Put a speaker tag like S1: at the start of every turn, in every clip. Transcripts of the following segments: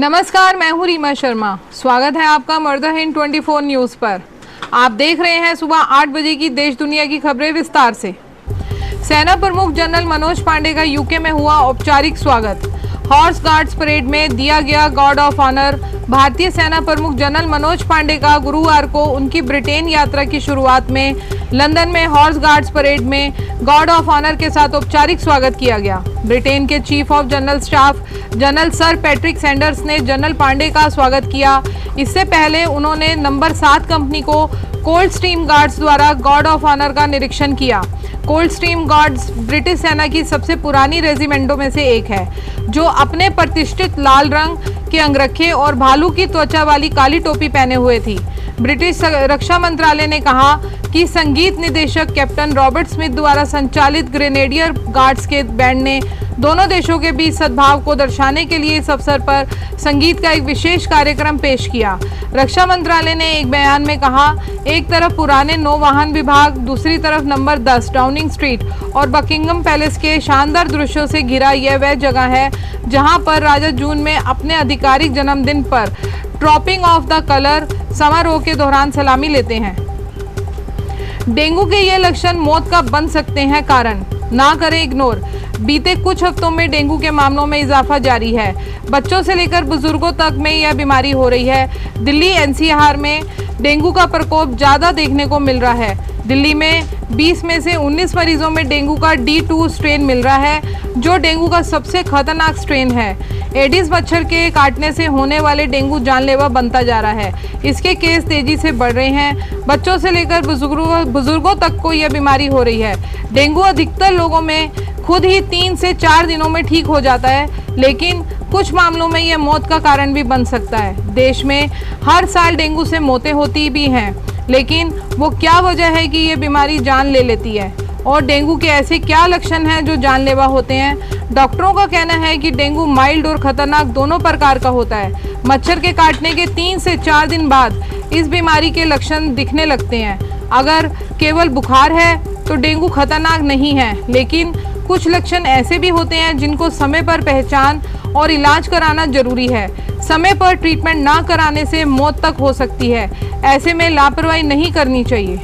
S1: नमस्कार, मैं हूं रीमा शर्मा। स्वागत है आपका मर्द हिंद 24 न्यूज पर। आप देख रहे हैं सुबह 8 बजे की देश दुनिया की खबरें विस्तार से। सेना प्रमुख जनरल मनोज पांडे का यूके में हुआ औपचारिक स्वागत। हॉर्स गार्ड्स परेड में दिया गया गार्ड ऑफ ऑनर। भारतीय सेना प्रमुख जनरल मनोज पांडे का गुरुवार को उनकी ब्रिटेन यात्रा की शुरुआत में लंदन में हॉर्स गार्ड्स परेड में गार्ड ऑफ ऑनर के साथ औपचारिक स्वागत किया गया। ब्रिटेन के chief of general staff general sir Patrick Sanders ने जनरल पांडे का स्वागत किया। इससे पहले उन्होंने नंबर 7 कंपनी को कोल्ड स्ट्रीम गार्ड्स द्वारा गार्ड ऑफ ऑनर का निरीक्षण किया। कोल्ड स्ट्रीम गार्ड्स ब्रिटिश सेना की सबसे पुरानी रेजिमेंटों में से एक है, जो अपने प्रतिष्ठित लाल रंग के अंगरखे और भालू की त्वचा वाली काली टोपी पहने हुए थी। ब्रिटिश रक्षा मंत्रालय ने कहा कि संगीत निदेशक कैप्टन रॉबर्ट स्मिथ द्वारा संचालित ग्रेनेडियर गार्ड्स के बैंड ने दोनों देशों के बीच सद्भाव को दर्शाने के लिए इस अवसर पर संगीत का एक विशेष कार्यक्रम पेश किया। रक्षा मंत्रालय ने एक बयान में कहा, एक तरफ पुराने नौवाहन विभाग, दूसरी तरफ नंबर 10 डाउनिंग स्ट्रीट और बकिंगम पैलेस के शानदार दृश्यों से घिरा यह वह जगह है जहां पर राजा जून में अपने आधिकारिक जन्मदिन पर ड्रॉपिंग ऑफ द कलर समारोह के दौरान सलामी लेते हैं। डेंगू के ये लक्षण मौत का बन सकते हैं कारण, ना करें इग्नोर। बीते कुछ हफ्तों में डेंगू के मामलों में इजाफा जारी है। बच्चों से लेकर बुजुर्गों तक में यह बीमारी हो रही है। दिल्ली एनसीआर में डेंगू का प्रकोप ज्यादा देखने को मिल रहा है। दिल्ली में 20 में से 19 मरीजों में डेंगू का D2 स्ट्रेन मिल रहा है, जो डेंगू का सबसे खतरनाक स्ट्रेन है। एडिस मच्छर के काटने से होने वाले डेंगू जानलेवा बनता जा रहा है। इसके केस तेजी से बढ़ रहे हैं। बच्चों से लेकर बुजुर्गों तक को यह बीमारी हो रही है। डेंगू अधिकतर लोगों में खुद ही 3 से 4 दिनों में ठीक हो जाता है, लेकिन कुछ मामलों में यह मौत का कारण भी बन सकता है। देश में हर साल डेंगू से मौतें होती भी हैं, लेकिन वो क्या वजह है कि ये बीमारी जान ले लेती है और डेंगू के ऐसे क्या लक्षण हैं जो जानलेवा होते हैं? डॉक्टरों का कहना है कि डेंगू माइल्ड और खतरनाक दोनों प्रकार का होता है। मच्छर के काटने के 3 से 4 दिन बाद इस बीमारी के लक्षण दिखने लगते हैं। अगर केवल बुखार है तो डेंगू खतरनाक नहीं है, लेकिन कुछ लक्षण ऐसे भी होते हैं जिनको समय पर पहचान और इलाज कराना जरूरी है। समय पर ट्रीटमेंट ना कराने से मौत तक हो सकती है। ऐसे में लापरवाही नहीं करनी चाहिए।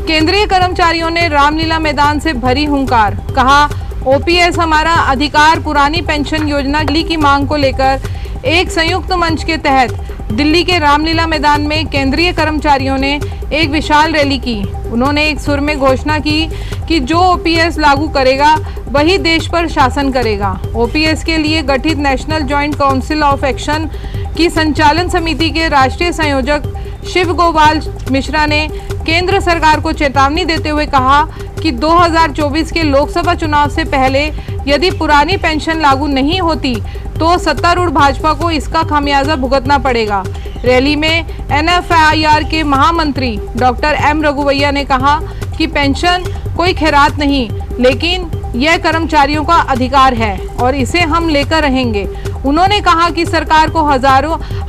S1: केंद्रीय कर्मचारियों ने रामलीला मैदान से भरी हुंकार। कहा, ओपीएस हमारा अधिकार। पुरानी पेंशन योजना की मांग को लेकर एक संयुक्त मंच के तहत दिल्ली के रामलीला मैदान में केंद्रीय कर्मचारियों ने एक विशाल रैली की। उन्होंने एक सुर में घोषणा की कि जो ओपीएस लागू करेगा वही देश पर शासन करेगा। ओपीएस के लिए गठित national joint council of action की संचालन समिति के राष्ट्रीय संयोजक शिव गोपाल मिश्रा ने केंद्र सरकार को चेतावनी देते हुए कहा कि 2024 के लोकसभा चुनाव से पहले यदि पुरानी पेंशन लागू नहीं होती तो सत्तारूढ़ भाजपा को इसका खामियाजा भुगतना पड़ेगा। रैली में एनएफआईआर के महामंत्री डॉक्टर एम रघुवैया ने कहा कि पेंशन कोई खैरात नहीं, लेकिन यह कर्मचारियों का अधिकार है और इसे हम लेकर रहेंगे। उन्होंने कहा कि सरकार को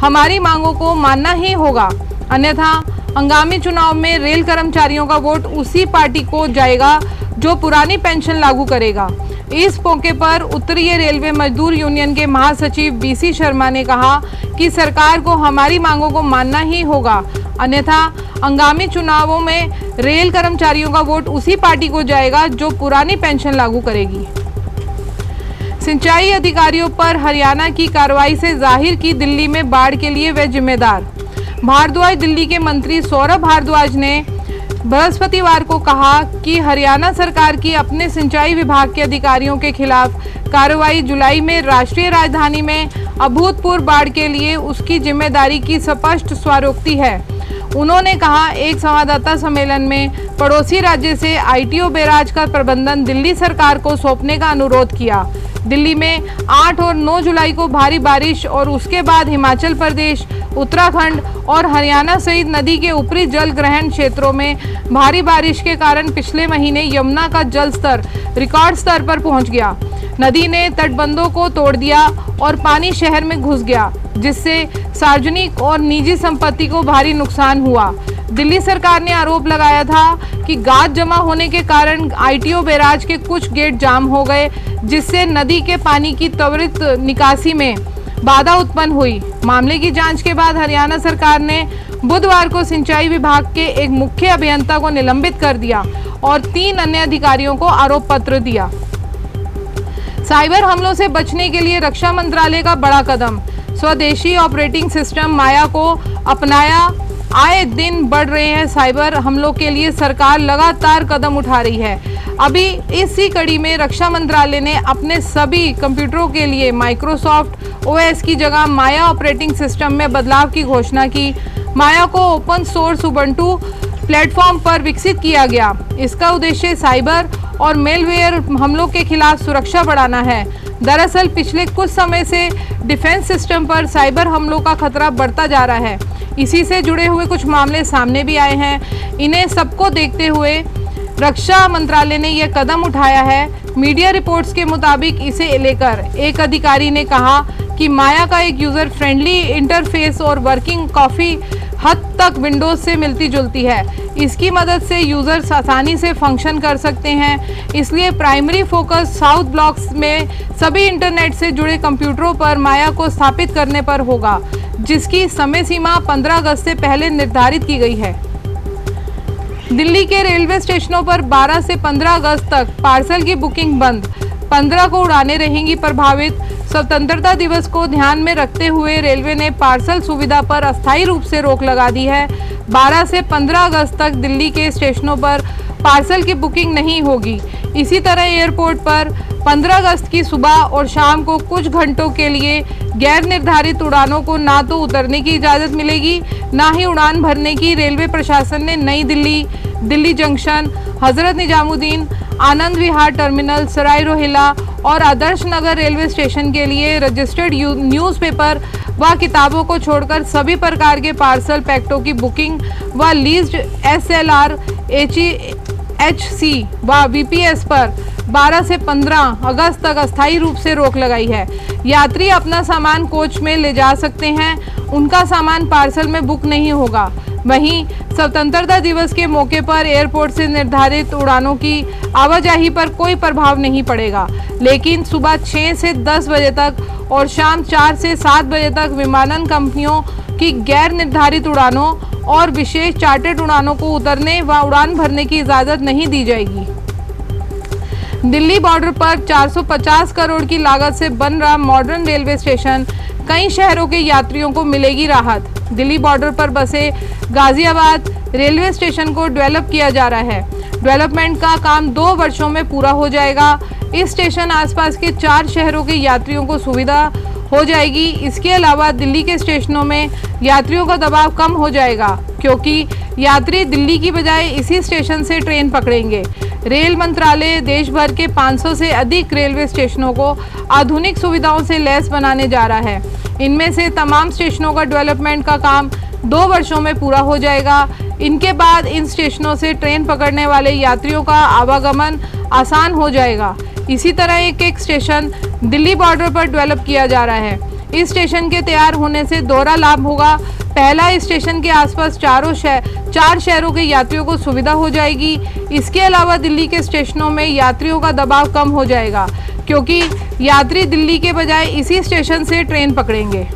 S1: हमारी मांगों को मानना ही होगा, अन्यथा आगामी चुनाव में रेल कर्मचारियों का वोट उसी पार्टी को जाएगा जो पुरानी पेंशन लागू करेगा। इस मौके पर उत्तरीय रेलवे मजदूर यूनियन के महासचिव बीसी शर्मा ने कहा कि सरकार को हमारी मांगों को मानना ही होगा, अन्यथा आगामी चुनावों में रेल कर्मचारियों का वोट उसी पार्टी को जाएगा जो पुरानी पेंशन लागू करेगी। सिंचाई अधिकारियों पर हरियाणा की कार्रवाई से जाहिर की दिल्ली में बाढ़ के लिए वे जिम्मेदार। भारद्वाज दिल्ली के मंत्री सौरभ भारद्वाज ने बृहस्पतिवार को कहा कि हरियाणा सरकार की अपने सिंचाई विभाग के अधिकारियों के खिलाफ कार्रवाई जुलाई में राष्ट्रीय राजधानी में अभूतपूर्व बाढ़ के लिए उसकी जिम्मेदारी की स्पष्ट स्वरोक्ति है। उन्होंने कहा, एक संवाददाता सम्मेलन में पड़ोसी राज्य से आईटीओ बैराज का प्रबंधन दिल्ली सरकार को सौंपने का अनुरोध किया। दिल्ली में 8 और 9 जुलाई को भारी बारिश और उसके बाद हिमाचल प्रदेश, उत्तराखंड और हरियाणा सहित नदी के ऊपरी जल ग्रहण क्षेत्रों में भारी बारिश के कारण पिछले महीने यमुना का जल स्तर रिकॉर्ड स्तर पर पहुंच गया। नदी ने तटबंधों को तोड़ दिया और पानी शहर में घुस गया, जिससे सार्वजनिक और निजी संपत्ति को भारी नुकसान हुआ। दिल्ली सरकार ने आरोप लगाया था कि गाद जमा होने के कारण आईटीओ बैराज के कुछ गेट जाम हो गए, जिससे नदी के पानी की त्वरित निकासी में बाधा उत्पन्न हुई। मामले की जांच के बाद हरियाणा सरकार ने बुधवार को सिंचाई विभाग के एक मुख्य अभियंता को निलंबित कर दिया और 3 अन्य अधिकारियों को आरोप पत्र दिया। साइबर हमलों से बचने के लिए रक्षा मंत्रालय का बड़ा कदम, स्वदेशी ऑपरेटिंग सिस्टम माया को अपनाया। आए दिन बढ़ रहे हैं साइबर हमलों के लिए सरकार लगातार कदम उठा रही है। अभी इसी कड़ी में रक्षा मंत्रालय ने अपने सभी कंप्यूटरों के लिए माइक्रोसॉफ्ट ओएस की जगह माया ऑपरेटिंग सिस्टम में बदलाव की घोषणा की। माया को ओपन सोर्स उबंटू प्लेटफॉर्म पर विकसित किया गया। इसका उद्देश्य साइबर और मेलवेयर हमलों के खिलाफ सुरक्षा बढ़ाना है। दरअसल पिछले कुछ समय से डिफेंस सिस्टम पर साइबर हमलों का खतरा बढ़ता जा रहा है। इसी से जुड़े हुए कुछ मामले सामने भी आए हैं। इन्हें सबको देखते हुए रक्षा मंत्रालय ने यह कदम उठाया है। मीडिया रिपोर्ट्स के मुताबिक इसे लेकर एक अधिकारी ने कहा कि माया का एक यूजर फ्रेंडली इंटरफेस और वर्किंग काफ़ी हद तक विंडोज से मिलती जुलती है। इसकी मदद से यूजर्स आसानी से फंक्शन कर सकते हैं। इसलिए प्राइमरी फोकस साउथ ब्लॉक्स में सभी इंटरनेट से जुड़े कंप्यूटरों पर माया को स्थापित करने पर होगा, जिसकी समय सीमा 15 अगस्त से पहले निर्धारित की गई है। दिल्ली के रेलवे स्टेशनों पर 12 से 15 अगस्त तक पार्सल की बुकिंग बंद, 15 को उड़ानें रहेंगी प्रभावित। स्वतंत्रता दिवस को ध्यान में रखते हुए रेलवे ने पार्सल सुविधा पर अस्थायी रूप से रोक लगा दी है। 12 से 15 अगस्त तक दिल्ली के स्टेशनों पर पार्सल की बुकिंग नहीं होगी। इसी तरह एयरपोर्ट पर 15 अगस्त की सुबह और शाम को कुछ घंटों के लिए गैर निर्धारित उड़ानों को ना तो उतरने की इजाज़त मिलेगी, ना ही उड़ान भरने की। रेलवे प्रशासन ने नई दिल्ली, दिल्ली जंक्शन, हजरत निजामुद्दीन, आनंद विहार टर्मिनल, सराय रोहिला और आदर्श नगर रेलवे स्टेशन के लिए रजिस्टर्ड न्यूज़पेपर व किताबों को छोड़कर सभी प्रकार के पार्सल पैकेटों की बुकिंग व लीज्ड SLR, HC व VPS पर 12 से 15 अगस्त तक अस्थायी रूप से रोक लगाई है। यात्री अपना सामान कोच में ले जा सकते हैं, उनका सामान पार्सल में बुक नहीं होगा। वहीं स्वतंत्रता दिवस के मौके पर एयरपोर्ट से निर्धारित उड़ानों की आवाजाही पर कोई प्रभाव नहीं पड़ेगा, लेकिन सुबह 6 से 10 बजे तक और शाम 4 से 7 बजे तक विमानन कंपनियों की गैर निर्धारित उड़ानों और विशेष चार्टर्ड उड़ानों को उतरने व उड़ान भरने की इजाज़त नहीं दी जाएगी। दिल्ली बॉर्डर पर 450 करोड़ की लागत से बन रहा मॉडर्न रेलवे स्टेशन कई शहरों के यात्रियों को मिलेगी राहत। दिल्ली बॉर्डर पर बसे गाजियाबाद रेलवे स्टेशन को डेवलप किया जा रहा है। डेवलपमेंट का काम 2 वर्षों में पूरा हो जाएगा। इस स्टेशन आसपास के 4 शहरों के यात्रियों को सुविधा हो जाएगी। इसके अलावा दिल्ली के स्टेशनों में यात्रियों का दबाव कम हो जाएगा, क्योंकि यात्री दिल्ली की बजाय इसी स्टेशन से ट्रेन पकड़ेंगे। रेल मंत्रालय देश भर के 500 से अधिक रेलवे स्टेशनों को आधुनिक सुविधाओं से लैस बनाने जा रहा है। इनमें से तमाम स्टेशनों का डेवलपमेंट का काम 2 वर्षों में पूरा हो जाएगा। इनके बाद इन स्टेशनों से ट्रेन पकड़ने वाले यात्रियों का आवागमन आसान हो जाएगा। इसी तरह एक स्टेशन दिल्ली बॉर्डर पर डेवलप किया जा रहा है। इस स्टेशन के तैयार होने से दोहरा लाभ होगा। पहला, इस स्टेशन के आसपास 4 शहरों के यात्रियों को सुविधा हो जाएगी। इसके अलावा दिल्ली के स्टेशनों में यात्रियों का दबाव कम हो जाएगा, क्योंकि यात्री दिल्ली के बजाय इसी स्टेशन से ट्रेन पकड़ेंगे।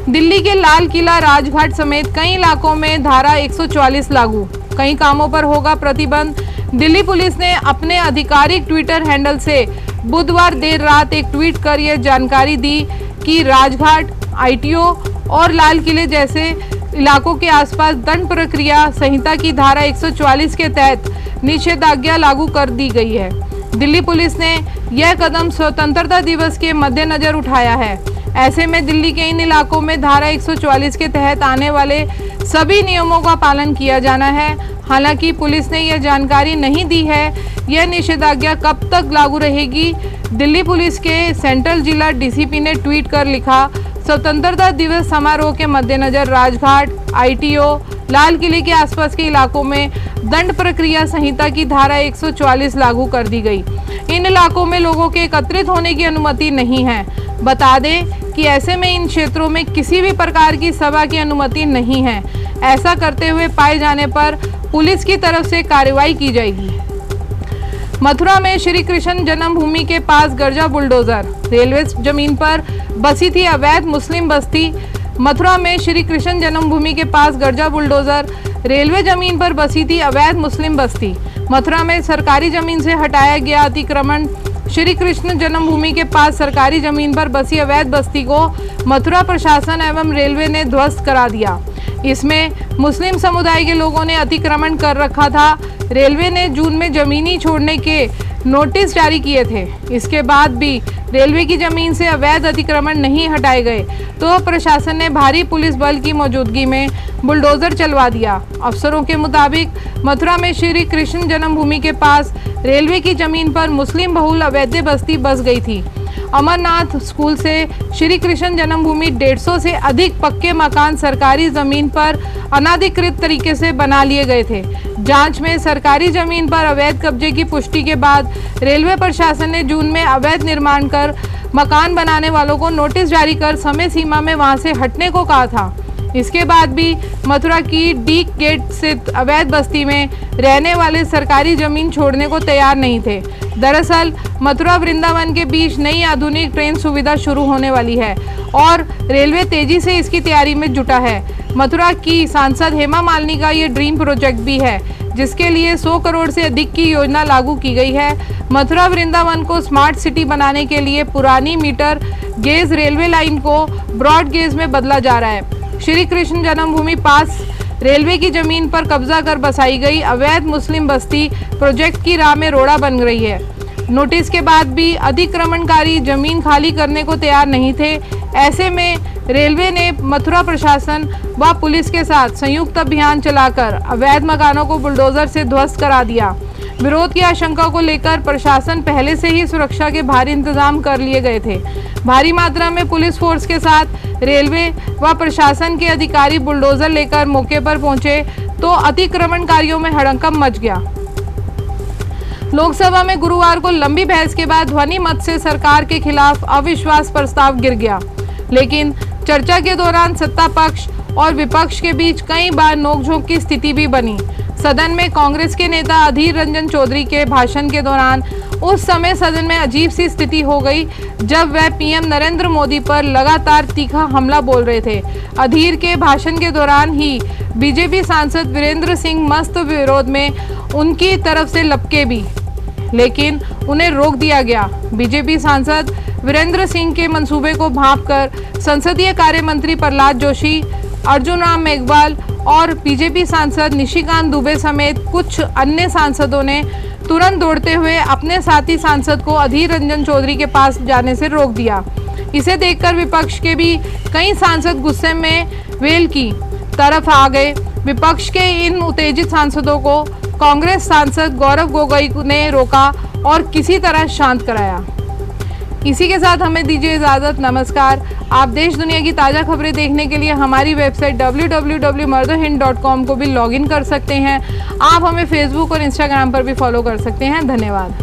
S1: दिल्ली के लाल किला, राजघाट समेत कई इलाकों में धारा 144 लागू, कई कामों पर होगा प्रतिबंध। दिल्ली पुलिस ने अपने आधिकारिक ट्विटर हैंडल से बुधवार देर रात एक ट्वीट कर यह जानकारी दी कि राजघाट, ITO और लाल किले जैसे इलाकों के आसपास दंड प्रक्रिया संहिता की धारा 144 के तहत निषेधाज्ञा लागू कर दी गई है। दिल्ली पुलिस ने यह कदम स्वतंत्रता दिवस के मद्देनजर उठाया है। ऐसे में दिल्ली के इन इलाकों में धारा 144 के तहत आने वाले सभी नियमों का पालन किया जाना है। हालांकि पुलिस ने यह जानकारी नहीं दी है यह निषेधाज्ञा कब तक लागू रहेगी। दिल्ली पुलिस के सेंट्रल जिला DCP ने ट्वीट कर लिखा, स्वतंत्रता दिवस समारोह के मद्देनजर राजघाट, ITO, लाल किले के आसपास के इलाकों में दंड प्रक्रिया संहिता की धारा 144 लागू कर दी गई। इन इलाकों में लोगों के एकत्रित होने की अनुमति नहीं है। बता दें कि ऐसे में इन क्षेत्रों में किसी भी प्रकार की सभा की अनुमति नहीं है। ऐसा करते हुए पाए जाने पर पुलिस की तरफ से कार्रवाई की जाएगी। मथुरा में श्री कृष्ण जन्मभूमि के पास गरजा बुलडोजर, रेलवे जमीन पर बसी थी अवैध मुस्लिम बस्ती। मथुरा में श्री कृष्ण जन्मभूमि के पास गरजा बुलडोजर, रेलवे जमीन पर बसी थी अवैध मुस्लिम बस्ती। मथुरा में सरकारी जमीन से हटाया गया अतिक्रमण। श्री कृष्ण जन्मभूमि के पास सरकारी जमीन पर बसी अवैध बस्ती को मथुरा प्रशासन एवं रेलवे ने ध्वस्त करा दिया। इसमें मुस्लिम समुदाय के लोगों ने अतिक्रमण कर रखा था। रेलवे ने जून में जमीनी छोड़ने के नोटिस जारी किए थे। इसके बाद भी रेलवे की जमीन से अवैध अतिक्रमण नहीं हटाए गए तो प्रशासन ने भारी पुलिस बल की मौजूदगी में बुलडोजर चलवा दिया। अफसरों के मुताबिक मथुरा में श्री कृष्ण जन्मभूमि के पास रेलवे की जमीन पर मुस्लिम बहुल अवैध बस्ती बस गई थी। अमरनाथ स्कूल से श्री कृष्ण जन्मभूमि 150 से अधिक पक्के मकान सरकारी जमीन पर अनाधिकृत तरीके से बना लिए गए थे। जांच में सरकारी जमीन पर अवैध कब्जे की पुष्टि के बाद रेलवे प्रशासन ने जून में अवैध निर्माण कर मकान बनाने वालों को नोटिस जारी कर समय सीमा में वहां से हटने को कहा था। इसके बाद भी मथुरा की डी गेट स्थित अवैध बस्ती में रहने वाले सरकारी जमीन छोड़ने को तैयार नहीं थे। दरअसल मथुरा वृंदावन के बीच नई आधुनिक ट्रेन सुविधा शुरू होने वाली है और रेलवे तेजी से इसकी तैयारी में जुटा है। मथुरा की सांसद हेमा मालिनी का ये ड्रीम प्रोजेक्ट भी है, जिसके लिए 100 करोड़ से अधिक की योजना लागू की गई है। मथुरा वृंदावन को स्मार्ट सिटी बनाने के लिए पुरानी मीटर गेज रेलवे लाइन को ब्रॉड गेज में बदला जा रहा है। श्री कृष्ण जन्मभूमि पास रेलवे की जमीन पर कब्जा कर बसाई गई अवैध मुस्लिम बस्ती प्रोजेक्ट की राह में रोड़ा बन रही है। नोटिस के बाद भी अतिक्रमणकारी जमीन खाली करने को तैयार नहीं थे। ऐसे में रेलवे ने मथुरा प्रशासन व पुलिस के साथ संयुक्त अभियान चलाकर अवैध मकानों को बुलडोजर से ध्वस्त करा दिया। विरोध की आशंका को लेकर प्रशासन पहले से ही सुरक्षा के भारी इंतजाम कर लिए गए थे। भारी मात्रा में पुलिस फोर्स के साथ रेलवे व प्रशासन के अधिकारी बुलडोजर लेकर मौके पर पहुंचे तो अतिक्रमणकारियों में हड़कंप मच गया। लोकसभा में गुरुवार को लंबी बहस के बाद ध्वनि मत से सरकार के खिलाफ अविश्वास प्रस्ताव गिर गया, लेकिन चर्चा के दौरान सत्ता पक्ष और विपक्ष के बीच कई बार नोकझोंक की स्थिति भी बनी। सदन में कांग्रेस के नेता अधीर रंजन चौधरी के भाषण के दौरान उस समय सदन में अजीब सी स्थिति हो गई जब वह पीएम नरेंद्र मोदी पर लगातार तीखा हमला बोल रहे थे। अधीर के भाषण के दौरान ही बीजेपी सांसद वीरेंद्र सिंह मस्त विरोध में उनकी तरफ से लपके भी, लेकिन उन्हें रोक दिया गया। बीजेपी सांसद वीरेंद्र सिंह के मंसूबे को भांपकर संसदीय कार्य मंत्री प्रहलाद जोशी, अर्जुन राम मेघवाल और बीजेपी सांसद निशिकांत दुबे समेत कुछ अन्य सांसदों ने तुरंत दौड़ते हुए अपने साथी सांसद को अधीर रंजन चौधरी के पास जाने से रोक दिया। इसे देखकर विपक्ष के भी कई सांसद गुस्से में वेल की तरफ आ गए। विपक्ष के इन उत्तेजित सांसदों को कांग्रेस सांसद गौरव गोगोई ने रोका और किसी तरह शांत कराया। इसी के साथ हमें दीजिए इजाजत। नमस्कार। आप देश दुनिया की ताज़ा खबरें देखने के लिए हमारी वेबसाइट www.mardohind.com को भी लॉगिन कर सकते हैं। आप हमें फेसबुक और इंस्टाग्राम पर भी फॉलो कर सकते हैं। धन्यवाद।